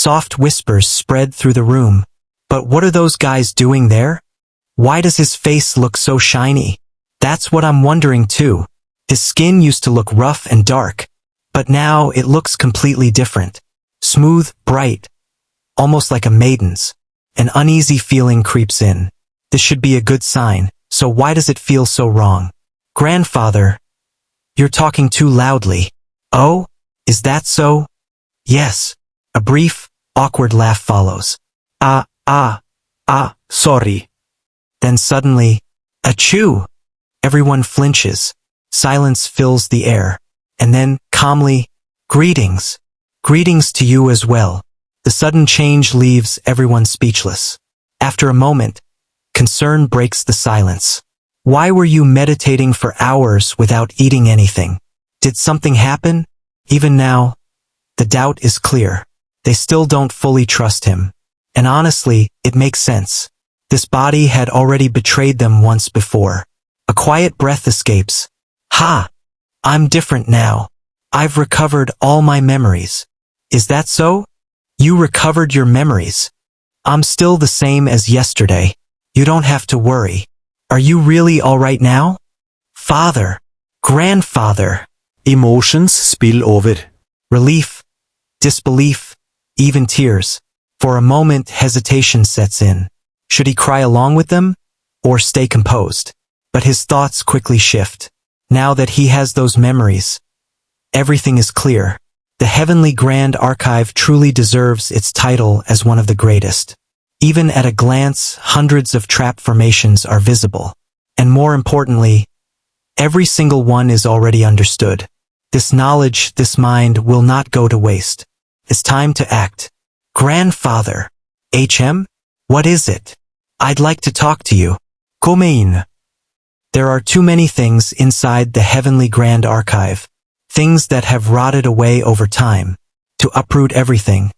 Soft whispers spread through the room. But what are those guys doing there? Why does his face look so shiny? That's what I'm wondering too. His skin used to look rough and dark, but now it looks completely different. Smooth, bright, almost like a maiden's. An uneasy feeling creeps in. This should be a good sign, so why does it feel so wrong? Grandfather, you're talking too loudly. Oh, is that so? Yes. A brief, awkward laugh follows. Sorry. Then suddenly, achoo! Everyone flinches. Silence fills the air. And then, calmly, greetings. Greetings to you as well. The sudden change leaves everyone speechless. After a moment, concern breaks the silence. Why were you meditating for hours without eating anything? Did something happen? Even now, the doubt is clear. They still don't fully trust him. And honestly, it makes sense. This body had already betrayed them once before. A quiet breath escapes. Ha! I'm different now. I've recovered all my memories. Is that so? You recovered your memories. I'm still the same as yesterday. You don't have to worry. Are you really all right now? Father. Grandfather. Emotions spill over. Relief. Disbelief. Even tears. For a moment, hesitation sets in. Should he cry along with them? Or stay composed? But his thoughts quickly shift. Now that he has those memories, everything is clear. The Heavenly Grand Archive truly deserves its title as one of the greatest. Even at a glance, hundreds of trap formations are visible. And more importantly, every single one is already understood. This knowledge, this mind, will not go to waste. It's time to act. Grandfather. HM? What is it? I'd like to talk to you. Come in. There are too many things inside the Heavenly Grand Archive. Things that have rotted away over time. To uproot everything.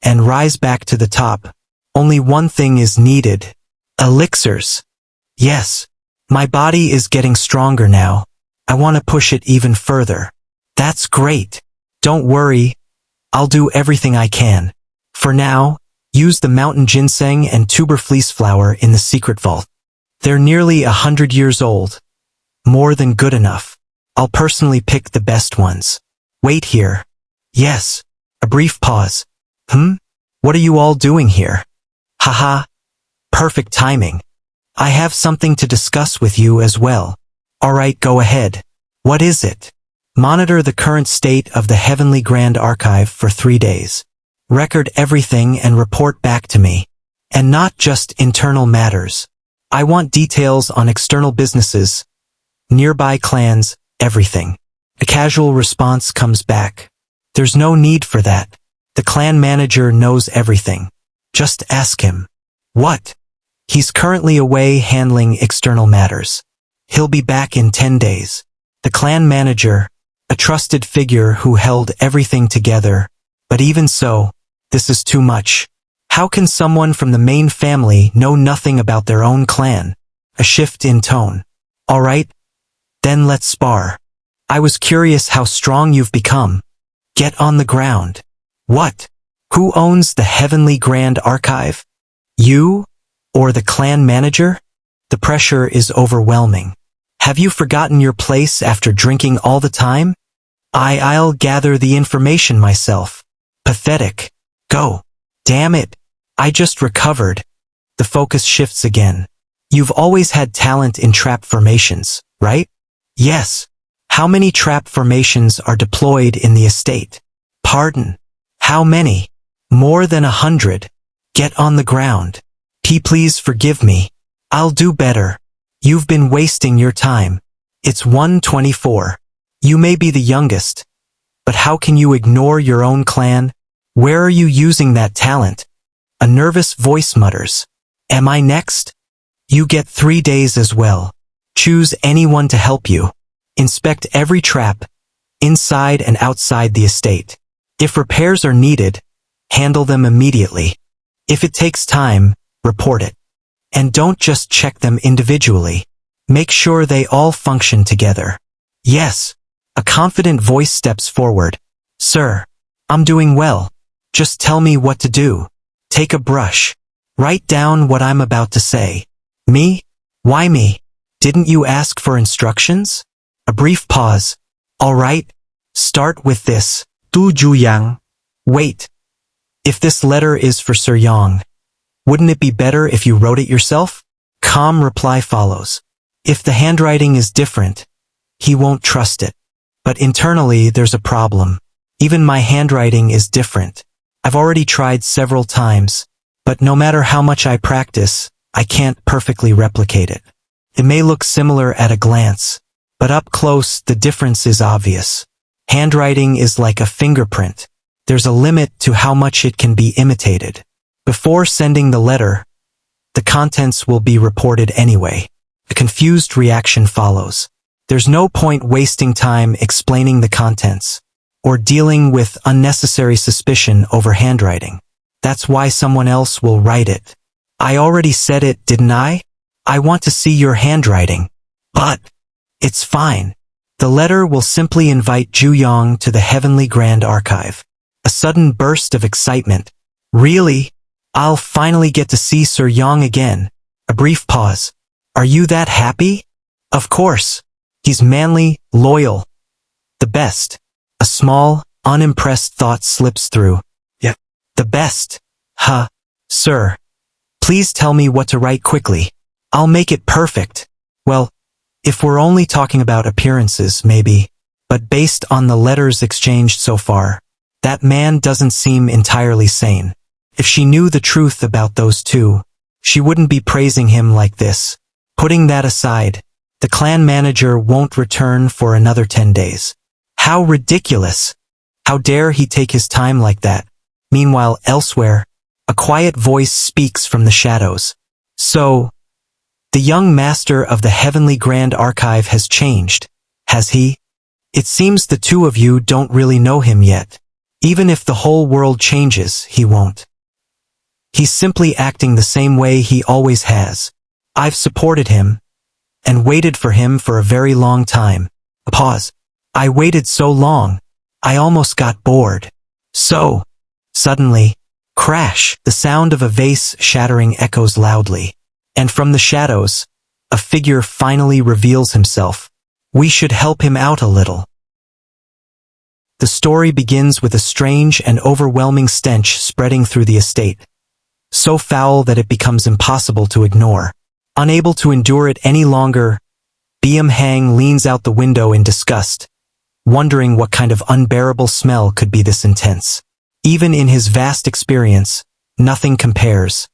And rise back to the top. Only one thing is needed. Elixirs. Yes. My body is getting stronger now. I want to push it even further. That's great. Don't worry. I'll do everything I can. For now, use the mountain ginseng and tuber fleece flower in the secret vault. They're nearly 100 years old. More than good enough. I'll personally pick the best ones. Wait here. Yes. A brief pause. What are you all doing here? Haha. Perfect timing. I have something to discuss with you as well. Alright, go ahead. What is it? Monitor the current state of the Heavenly Grand Archive for 3 days. Record everything and report back to me. And not just internal matters. I want details on external businesses, nearby clans, everything. A casual response comes back. There's no need for that. The clan manager knows everything. Just ask him. What? He's currently away handling external matters. He'll be back in 10 days. The clan manager, a trusted figure who held everything together. But even so, this is too much. How can someone from the main family know nothing about their own clan? A shift in tone. All right, then let's spar. I was curious how strong you've become. Get on the ground. What? Who owns the Heavenly Grand Archive? You? Or the clan manager? The pressure is overwhelming. Have you forgotten your place after drinking all the time? I'll gather the information myself. Pathetic. Go. Damn it. I just recovered. The focus shifts again. You've always had talent in trap formations, right? Yes. How many trap formations are deployed in the estate? Pardon. How many? More than 100. Get on the ground. Please forgive me. I'll do better. You've been wasting your time. It's 1:24. You may be the youngest. But how can you ignore your own clan? Where are you using that talent? A nervous voice mutters. Am I next? You get 3 days as well. Choose anyone to help you. Inspect every trap, inside and outside the estate. If repairs are needed, handle them immediately. If it takes time, report it. And don't just check them individually. Make sure they all function together. Yes. A confident voice steps forward. Sir, I'm doing well. Just tell me what to do. Take a brush. Write down what I'm about to say. Me? Why me? Didn't you ask for instructions? A brief pause. All right. Start with this. Tu Juyang. Wait. If this letter is for Sir Yang, wouldn't it be better if you wrote it yourself? Calm reply follows. If the handwriting is different, he won't trust it. But internally there's a problem. Even my handwriting is different. I've already tried several times, but no matter how much I practice, I can't perfectly replicate it. It may look similar at a glance, but up close the difference is obvious. Handwriting is like a fingerprint. There's a limit to how much it can be imitated. Before sending the letter, the contents will be reported anyway. A confused reaction follows. There's no point wasting time explaining the contents or dealing with unnecessary suspicion over handwriting. That's why someone else will write it. I already said it, didn't I? I want to see your handwriting. But it's fine. The letter will simply invite Juyang to the Heavenly Grand Archive. A sudden burst of excitement. Really? I'll finally get to see Sir Yang again. A brief pause. Are you that happy? Of course. He's manly, loyal. The best. A small, unimpressed thought slips through. Yeah. The best. Huh. Sir. Please tell me what to write quickly. I'll make it perfect. Well, if we're only talking about appearances, maybe. But based on the letters exchanged so far, that man doesn't seem entirely sane. If she knew the truth about those two, she wouldn't be praising him like this. Putting that aside, the clan manager won't return for another 10 days. How ridiculous! How dare he take his time like that? Meanwhile, elsewhere, a quiet voice speaks from the shadows. So, the young master of the Heavenly Grand Archive has changed, has he? It seems the two of you don't really know him yet. Even if the whole world changes, he won't. He's simply acting the same way he always has. I've supported him, and waited for him for a very long time. A pause. I waited so long, I almost got bored. So, suddenly, crash, the sound of a vase shattering echoes loudly. And from the shadows, a figure finally reveals himself. We should help him out a little. The story begins with a strange and overwhelming stench spreading through the estate. So foul that it becomes impossible to ignore. Unable to endure it any longer, Beom Hang leans out the window in disgust, wondering what kind of unbearable smell could be this intense. Even in his vast experience, nothing compares.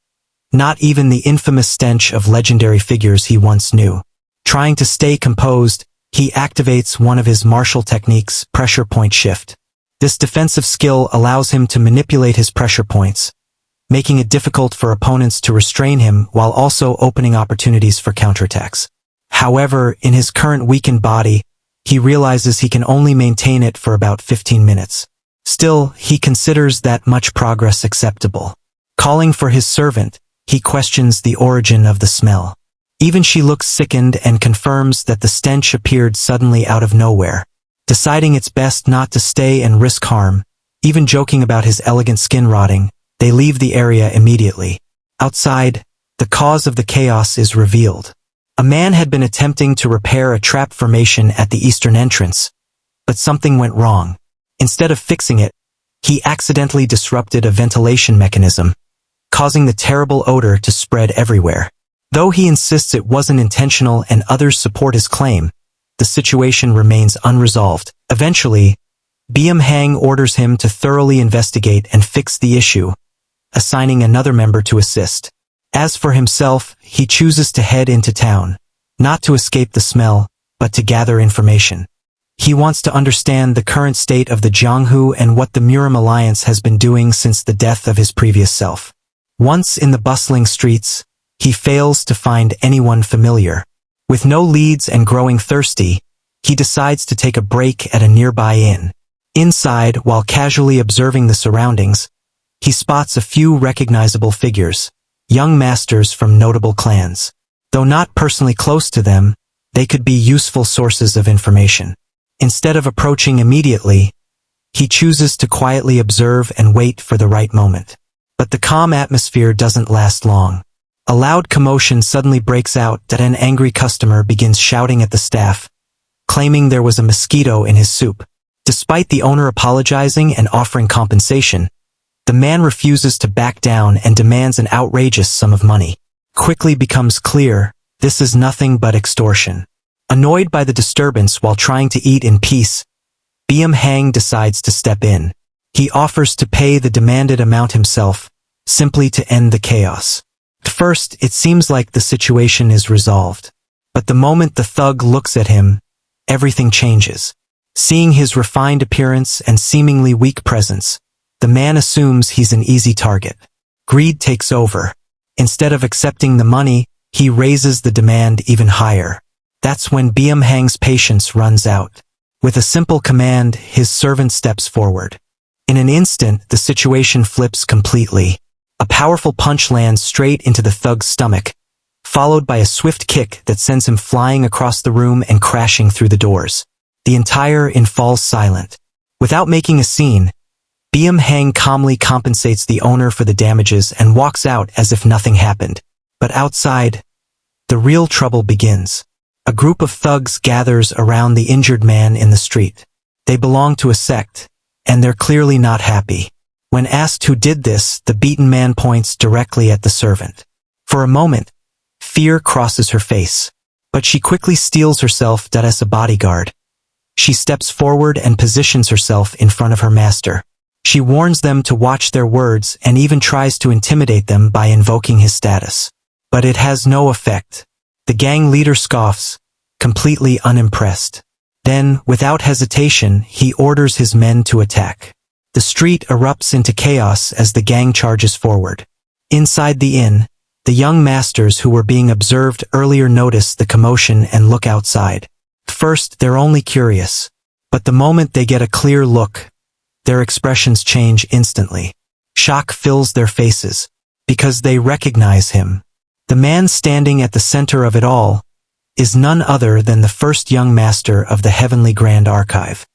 Not even the infamous stench of legendary figures he once knew. Trying to stay composed, he activates one of his martial techniques, pressure point shift. This defensive skill allows him to manipulate his pressure points, making it difficult for opponents to restrain him while also opening opportunities for counterattacks. However, in his current weakened body, he realizes he can only maintain it for about 15 minutes. Still, he considers that much progress acceptable. Calling for his servant, he questions the origin of the smell. Even she looks sickened and confirms that the stench appeared suddenly out of nowhere. Deciding it's best not to stay and risk harm, even joking about his elegant skin rotting, they leave the area immediately. Outside, the cause of the chaos is revealed. A man had been attempting to repair a trap formation at the eastern entrance, but something went wrong. Instead of fixing it, he accidentally disrupted a ventilation mechanism, causing the terrible odor to spread everywhere. Though he insists it wasn't intentional and others support his claim, the situation remains unresolved. Eventually, Beom Hang orders him to thoroughly investigate and fix the issue, assigning another member to assist. As for himself, he chooses to head into town, not to escape the smell, but to gather information. He wants to understand the current state of the Jianghu and what the Murim Alliance has been doing since the death of his previous self. Once in the bustling streets, he fails to find anyone familiar. With no leads and growing thirsty, he decides to take a break at a nearby inn. Inside, while casually observing the surroundings, he spots a few recognizable figures, young masters from notable clans. Though not personally close to them, they could be useful sources of information. Instead of approaching immediately, He chooses to quietly observe and wait for the right moment. But the calm atmosphere doesn't last long. A loud commotion suddenly breaks out that an angry customer begins shouting at the staff, claiming there was a mosquito in his soup. Despite the owner apologizing and offering compensation, the man refuses to back down and demands an outrageous sum of money. Quickly becomes clear, this is nothing but extortion. Annoyed by the disturbance while trying to eat in peace, Beom Hang decides to step in. He offers to pay the demanded amount himself, simply to end the chaos. At first, it seems like the situation is resolved. But the moment the thug looks at him, everything changes. Seeing his refined appearance and seemingly weak presence, the man assumes he's an easy target. Greed takes over. Instead of accepting the money, he raises the demand even higher. That's when Beom Hang's patience runs out. With a simple command, his servant steps forward. In an instant, the situation flips completely. A powerful punch lands straight into the thug's stomach, followed by a swift kick that sends him flying across the room and crashing through the doors. The entire inn falls silent. Without making a scene, Beom Hang calmly compensates the owner for the damages and walks out as if nothing happened. But outside, the real trouble begins. A group of thugs gathers around the injured man in the street. They belong to a sect, and they're clearly not happy. When asked who did this, the beaten man points directly at the servant. For a moment, fear crosses her face, but she quickly steels herself that as a bodyguard. She steps forward and positions herself in front of her master. She warns them to watch their words and even tries to intimidate them by invoking his status. But it has no effect. The gang leader scoffs, completely unimpressed. Then, without hesitation, he orders his men to attack. The street erupts into chaos as the gang charges forward. Inside the inn, the young masters who were being observed earlier notice the commotion and look outside. First, they're only curious. But the moment they get a clear look, their expressions change instantly. Shock fills their faces, because they recognize him. The man standing at the center of it all is none other than the first young master of the Heavenly Grand Archive.